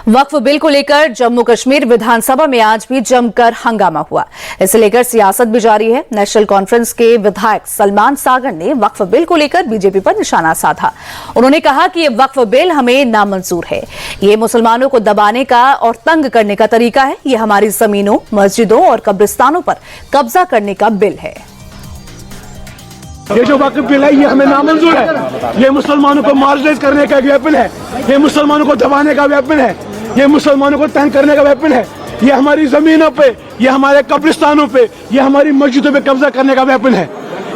वक्फ bill को लेकर जम्मू कश्मीर विधानसभा में आज भी जमकर हंगामा हुआ। इसे लेकर सियासत भी जारी है। नेशनल कॉन्फ्रेंस के विधायक सलमान सागर ने वक्फ बिल को लेकर बीजेपी पर निशाना साधा। उन्होंने कहा कि ये वक्फ बिल हमें नामंजूर है। ये मुसलमानों को दबाने का और तंग करने का तरीका है। ये हमारी जमीनों, मस्जिदों और कब्रिस्तानों पर कब्जा करने का बिल है। ये जो वक्फ बिल है ये हमें नामंजूर है। ये मुसलमानों को मार्जिनाइज करने का वेपन है। ये मुसलमानों को दबाने का वेपन है। ये मुसलमानों को तंग करने का वेपन है। ये हमारी जमीनों पे, ये हमारे कब्रिस्तानों पे, ये हमारी मस्जिदों पे कब्जा करने का वेपन है।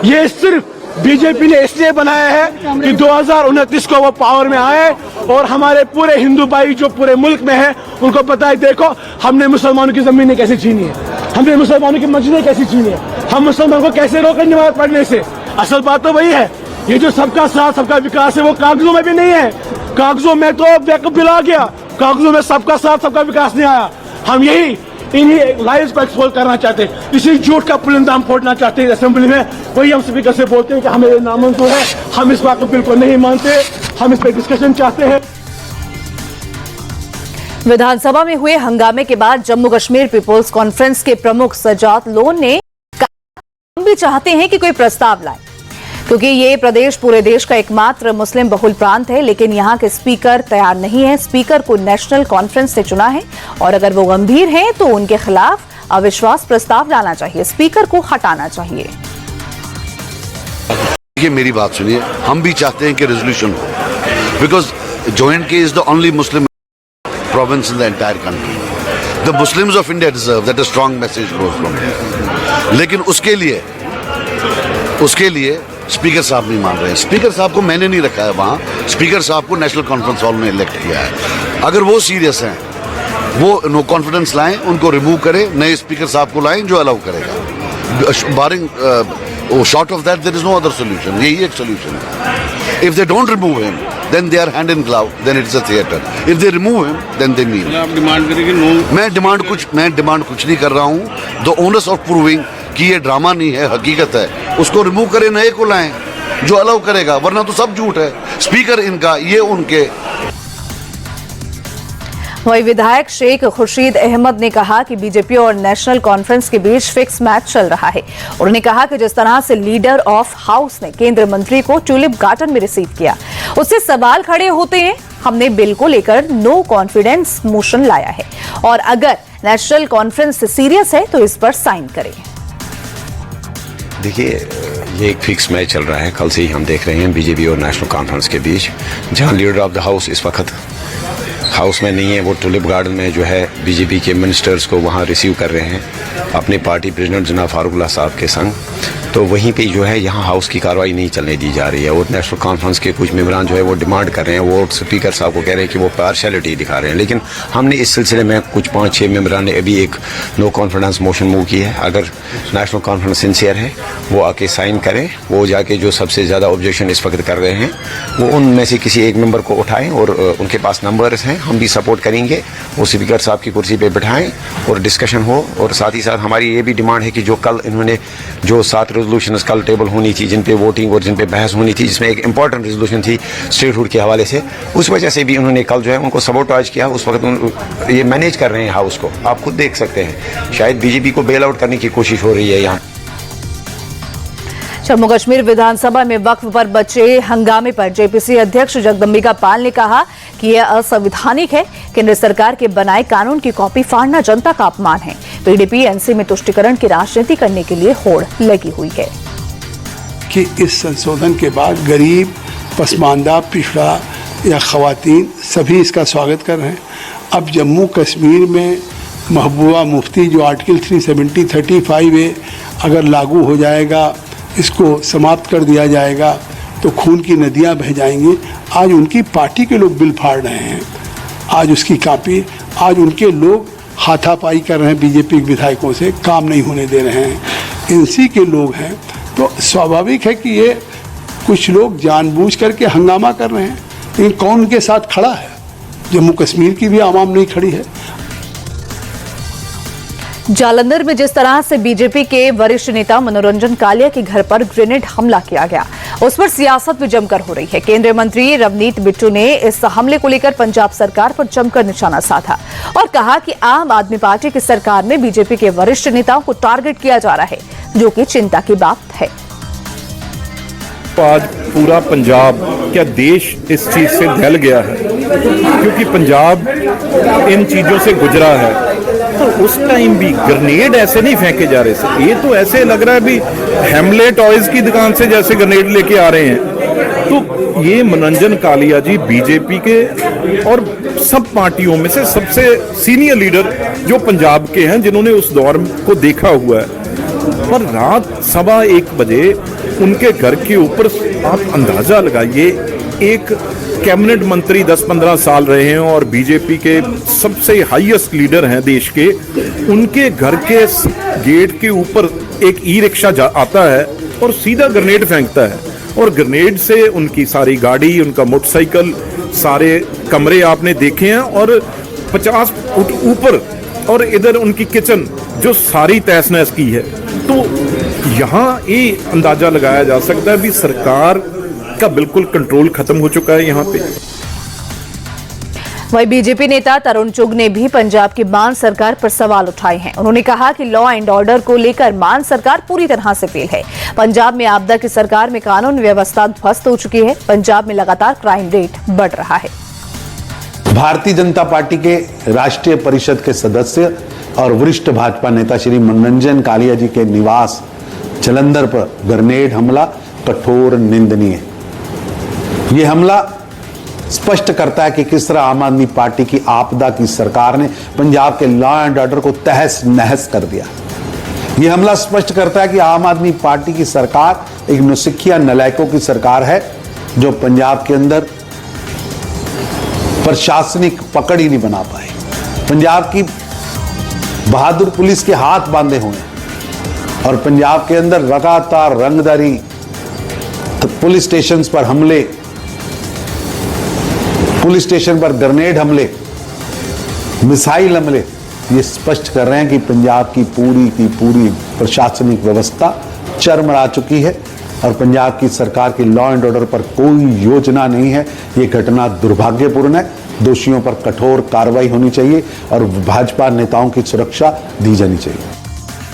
ये सिर्फ बीजेपी ने इसलिए बनाया है कि 2029 को वो पावर में आए और हमारे पूरे हिंदू भाई जो पूरे मुल्क में है उनको पता है, देखो हमने मुसलमानों की जमीनें कैसे छीनी है, हमने मुसलमानों की मस्जिदें कैसे छीनी है, हम मुसलमानों को कैसे रोके नमाज पढ़ने से। असल बात तो वही है, ये जो सबका साथ सबका विकास है वो कागजों में भी नहीं है। कागजों में तो वक्फ बिल आ गया, कागजों में सबका साथ सबका विकास नहीं आया। हम यही इन्हीं लाइज को एक्सपोज करना चाहते हैं, इसी झूठ का पुलिंदा हम फोड़ना चाहते हैं असेंबली में। वही हम स्पीकर से बोलते हैं कि हमें नामंजूर है, हम इस वक्फ बिल को नहीं मानते, हम इस पर डिस्कशन चाहते हैं। विधानसभा में हुए हंगामे के बाद जम्मू कश्मीर पीपुल्स कॉन्फ्रेंस के प्रमुख सजाद लोन ने हम भी चाहते हैं कि कोई प्रस्ताव लाए, क्योंकि ये प्रदेश पूरे देश का एकमात्र मुस्लिम बहुल प्रांत है, लेकिन यहाँ के स्पीकर तैयार नहीं है। स्पीकर को नेशनल कॉन्फ्रेंस से चुना है और अगर वो गंभीर हैं तो उनके खिलाफ अविश्वास प्रस्ताव लाना चाहिए, स्पीकर को हटाना चाहिए। ये मेरी बात सुनिए, हम भी चाहते हैं कि रेजोल्यूशन हो, because J&K is the only Muslim province in the entire country. The Muslims of India deserve that a strong message goes from here. लेकिन उसके लिए स्पीकर साहब नहीं मान रहे हैं। स्पीकर साहब को मैंने नहीं रखा है वहाँ, स्पीकर साहब को नेशनल कॉन्फ्रेंस हॉल ने इलेक्ट किया है। अगर वो सीरियस हैं, वो नो कॉन्फिडेंस लाएं, उनको रिमूव करें, नए स्पीकर साहब को लाएं जो अलाउ करेगा। Barring short of that there is no other solution. यही एक सोल्यूशन है। If they don't remove him then they are hand in glove, then it's a theater. If they remove him, then they mean. आप demand करेंगे? No, मैं demand कुछ नहीं कर रहा हूँ। The onus of proving कि ये ड्रामा नहीं है, हकीकत है, उसको रिमूव करें, नए को लाएं जो अलाउ करेगा, वरना तो सब झूठ है। स्पीकर इनका, ये उनके। वही विधायक शेख खुर्शीद अहमद ने कहा कि बीजेपी और नेशनल कॉन्फ्रेंस के बीच फिक्स मैच चल रहा है। उन्होंने कहा कि जिस तरह से लीडर ऑफ हाउस ने केंद्रीय मंत्री को ट्यूलिप गार्डन में रिसीव किया, उससे सवाल खड़े होते हैं। हमने बिल को लेकर नो कॉन्फिडेंस मोशन लाया है और अगर नेशनल कॉन्फ्रेंस सीरियस है तो इस पर साइन करें। देखिए, ये एक फिक्स मैच चल रहा है। कल से ही हम देख रहे हैं बीजेपी और नेशनल कॉन्फ्रेंस के बीच, जहां लीडर ऑफ द हाउस इस वक्त हाउस में नहीं है, वो टुलिप गार्डन में जो है बीजेपी के मिनिस्टर्स को वहाँ रिसीव कर रहे हैं अपने पार्टी प्रेसिडेंट जनाब फारूकुल्लाह साहब के संग। तो वहीं पे जो है यहाँ हाउस की कार्रवाई नहीं चलने दी जा रही है और नेशनल कॉन्फ्रेंस के कुछ मेंबरान जो है वो डिमांड कर रहे हैं, वो स्पीकर साहब को कह रहे हैं कि वो पार्शियलिटी दिखा रहे हैं। लेकिन हमने इस सिलसिले में कुछ 5-6 मेंबरान ने अभी एक नो कॉन्फिडेंस मोशन मूव की है। अगर नेशनल कॉन्फ्रेंस सिंसियर है वो आके साइन करें, वो जाके जो सबसे ज़्यादा ऑब्जेक्शन इस वक्त कर रहे हैं वो उनमें से किसी एक मेंबर को उठाएं और उनके पास नंबर्स हैं, हम भी सपोर्ट करेंगे, वो स्पीकर साहब की कुर्सी पे बिठाएं और डिस्कशन हो। और साथ ही साथ हमारी ये भी डिमांड है कि जो कल इन्होंने जो 7 रेजोल्यूशन कल टेबल होनी थी, जिन पे वोटिंग और जिन पे बहस होनी थी, जिसमें एक इंपॉर्टेंट रेजोल्यूशन थी स्टेटहुड के हवाले से, उस वजह से भी उन्होंने कल जो है उनको सबोटाज किया। उस वक्त ये मैनेज कर रहे हैं हाउस को, आप खुद देख सकते हैं। शायद बीजेपी को बेल आउट करने की कोशिश हो रही है यहाँ। जम्मू कश्मीर विधानसभा में वक्फ पर बचे हंगामे पर जेपीसी अध्यक्ष जगदम्बिका पाल ने कहा कि यह असंवैधानिक है। केंद्र सरकार के बनाए कानून की कॉपी फाड़ना जनता का अपमान है। पीडीपी एनसी में तुष्टीकरण की राजनीति करने के लिए होड़ लगी हुई है कि इस संशोधन के बाद गरीब, पसमानदा, पिछड़ा या खवातीन सभी इसका स्वागत कर रहे हैं। अब जम्मू कश्मीर में महबूबा मुफ्ती जो आर्टिकल 370-35A अगर लागू हो जाएगा, इसको समाप्त कर दिया जाएगा तो खून की नदियां बह जाएंगी। आज उनकी पार्टी के लोग बिल फाड़ रहे हैं, आज उसकी कॉपी, आज उनके लोग हाथापाई कर रहे हैं बीजेपी के विधायकों से, काम नहीं होने दे रहे हैं। एनसी के लोग हैं तो स्वाभाविक है कि ये कुछ लोग जानबूझ करके हंगामा कर रहे हैं। लेकिन कौन उनके साथ खड़ा है? जम्मू कश्मीर की भी आवाम नहीं खड़ी है। जालंधर में जिस तरह से बीजेपी के वरिष्ठ नेता मनोरंजन कालिया के घर पर ग्रेनेड हमला किया गया, उस पर सियासत भी जमकर हो रही है। केंद्रीय मंत्री रवनीत बिट्टू ने इस हमले को लेकर पंजाब सरकार पर जमकर निशाना साधा और कहा कि आम आदमी पार्टी की सरकार में बीजेपी के वरिष्ठ नेताओं को टारगेट किया जा रहा है, जो कि चिंता की बात है। आज पूरा पंजाब, क्या देश इस चीज से दहल गया है, क्योंकि पंजाब इन चीजों से गुजरा है। तो उस टाइम भी ग्रेनेड ऐसे नहीं फेंके जा रहे थे, ये तो ऐसे लग रहा है भी हेमले टॉयज की दुकान से जैसे ग्रेनेड लेके आ रहे हैं। तो ये मनोरंजन कालिया जी बीजेपी के और सब पार्टियों में से सबसे सीनियर लीडर जो पंजाब के हैं, जिन्होंने उस दौर को देखा हुआ है। पर रात 1:15 बजे उनके घर के ऊपर आप अंदाजा लगाइए, एक कैबिनेट मंत्री 10-15 साल रहे हैं और बीजेपी के सबसे हाईएस्ट लीडर हैं देश के, उनके घर के गेट के ऊपर एक ई रिक्शा आता है और सीधा ग्रेनेड फेंकता है और ग्रेनेड से उनकी सारी गाड़ी, उनका मोटरसाइकिल, सारे कमरे आपने देखे हैं और 50 फुट ऊपर, और इधर उनकी किचन जो सारी तहस नहस की है। तो यहाँ ये अंदाजा लगाया जा सकता है भी सरकार का बिल्कुल कंट्रोल खत्म हो चुका है यहाँ पे। वहीं बीजेपी नेता तरुण चुग ने भी पंजाब की मान सरकार पर सवाल उठाए हैं। उन्होंने कहा कि लॉ एंड ऑर्डर को लेकर मान सरकार पूरी तरह से फेल है। पंजाब में आपदा की सरकार में कानून व्यवस्था ध्वस्त हो चुकी है। पंजाब में लगातार क्राइम रेट बढ़ रहा है। भारतीय जनता पार्टी के राष्ट्रीय परिषद के सदस्य और वरिष्ठ भाजपा नेता श्री मनोरंजन कालिया जी के निवास जलंधर पर ग्रेनेड हमला कठोर निंदनीय है। यह हमला स्पष्ट करता है कि किस तरह आम आदमी पार्टी की आपदा की सरकार ने पंजाब के लॉ एंड ऑर्डर को तहस नहस कर दिया। यह हमला स्पष्ट करता है कि आम आदमी पार्टी की सरकार एक नौसिखिया नलायकों की सरकार है, जो पंजाब के अंदर प्रशासनिक पकड़ ही नहीं बना पाए। पंजाब की बहादुर पुलिस के हाथ बांधे हुए हैं और पंजाब के अंदर लगातार रंगदारी, पुलिस स्टेशन पर हमले, पुलिस स्टेशन पर ग्रेनेड हमले, मिसाइल हमले, ये स्पष्ट कर रहे हैं कि पंजाब की पूरी प्रशासनिक व्यवस्था चरमरा चुकी है और पंजाब की सरकार की लॉ एंड ऑर्डर पर कोई योजना नहीं है। ये घटना दुर्भाग्यपूर्ण है। दोषियों पर कठोर कार्रवाई होनी चाहिए और भाजपा नेताओं की सुरक्षा दी जानी चाहिए।